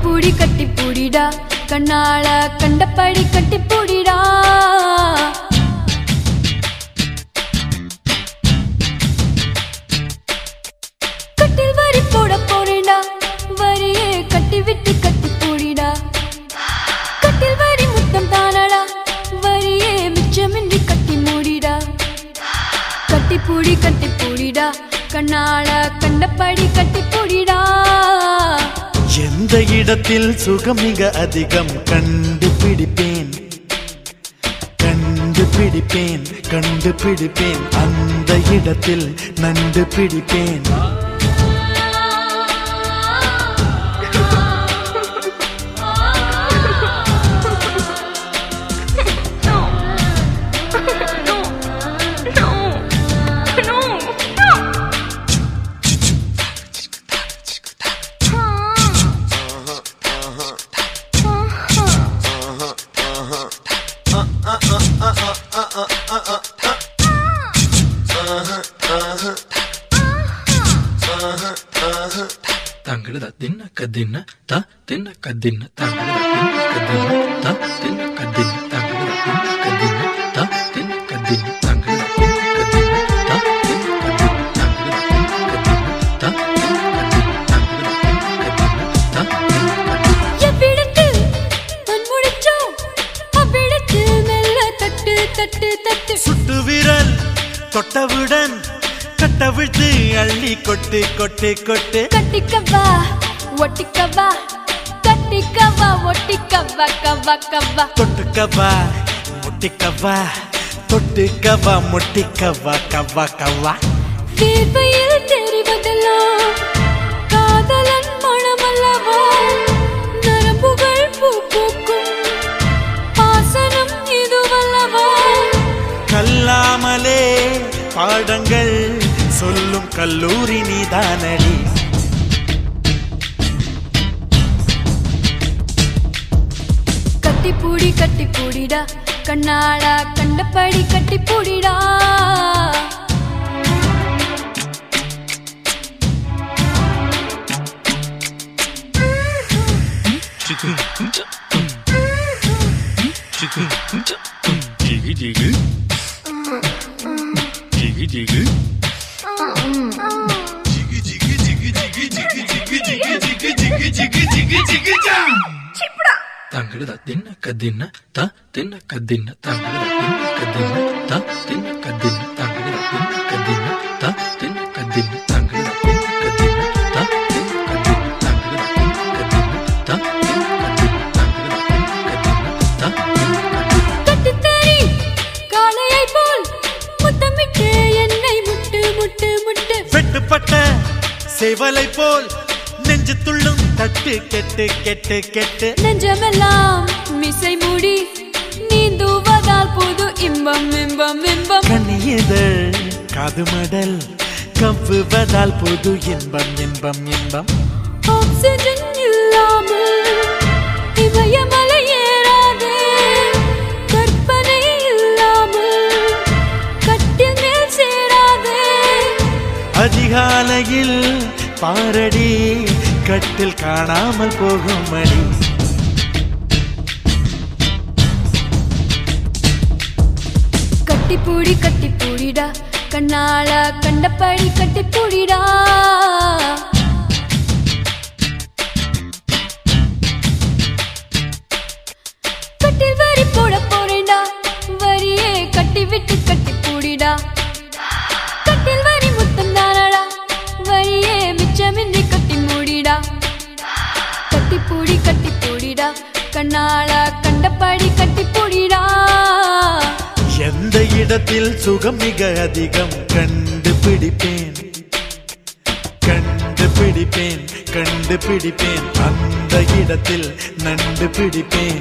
கட்டி பூடிடா கண்ணால கண்டபடி கட்டி பூடிடா கட்டில் வரி போட போறேடா வரியே கட்டி விட்டு கட்டி பூடிடா கட்டில் வரி முத்தம் தானடா வரியே மிச்சமின்றி கட்டி மூடிடா கட்டி பூடிடா கண்ணால கண்டபடி கட்டி பூடிடா எந்த இடத்தில் சுகம் மிக அதிகம் கண்டுபிடிப்பேன் அந்த இடத்தில் நண்டு பிடிப்பேன் Tanggalada dinna kadinna ta dinna kadinna tanggalada dinna kadinna ta dinna kadinna tanggalada dinna kadinna ta dinna kadinna tanggalada dinna kadinna ta dinna kadinna tanggalada dinna kadinna ta dinna kadinna tanggalada dinna kadinna ta dinna எவ்விடத்தில் மண்முடிச்சோ அவ்விடத்தில் மெல்ல தட்டு தட்டு தட்டு சுட்டு விரல் தொட்டவுடன் கட்டவிழ்த்து அள்ளி கொட்டு கொட்டு கொட்டு கட்டிக்கவா ஒட்டிக்கவா கட்டிக்கவா ஒட்டிக்கவா கவா கவா தொட்டுக்கவா முட்டிக்கவா தொட்டுக்கவா முட்டிக்கவா கவா கவா வேர்வையில் தெரிவதெல்லாம் காதலன் மனமல்லவா நரம்புகள் பூ பூக்கும் பாசனம் இதுவல்லவா கல்லாமலே பாடங்கள் சொல்லும் கல்லூரி நீதானடி கட்டி பூடிடா கண்ணால கண்டபடி கட்டி பூடிடா Tanggalada dinna kadinna ta dinna kadinna tanggalada dinna kadinna ta dinna kadinna tanggalada dinna kadinna ta dinna kadinna tanggalada dinna kadinna ta dinna kadinna tanggalada dinna kadinna ta dinna kadinna tanggalada dinna kadinna ta கட்டித்தறி காளையை போல் முத்தமிட்டு என்னை முட்டு முட்டு முட்டு வெட்டுப்பட்ட சேவலை போல் நெஞ்சு துள்ளும் தட்டு கெட்டு கெட்டு கெட்டு நெஞ்சமெல்லாம் மிசை மூடி நீந்துவதால் புது இன்பம் இன்பம் இன்பம் கனியதழ் காது மடல் கவ்வுவதால் புது இன்பம் இன்பம் இன்பம் ஆக்சிஜன் இல்லாமல் இமயமலை ஏறாதே கற்பனை இல்லாமல் கட்டில் மேல் சேராதே அதிகாலையில் பாரடி கட்டில் காணாமல் போகும் அடி கட்டி பூடிடா கண்ணால கண்டபடி கட்டி பூடிடா கட்டில் வரி போட போறேடா வரியே கட்டி விட்டு கட்டி பூடிடா கட்டில் வரி முத்தம் தானடா வரியே மிச்சமின்றி கட்டி மூடிடா கட்டி பூடிடா கண்ணால கண்டபடி கட்டி பூடிடா எந்த இடத்தில் சுகம் மிக அதிகம் கண்டுபிடிப்பேன் அந்த இடத்தில் நண்டு பிடிப்பேன்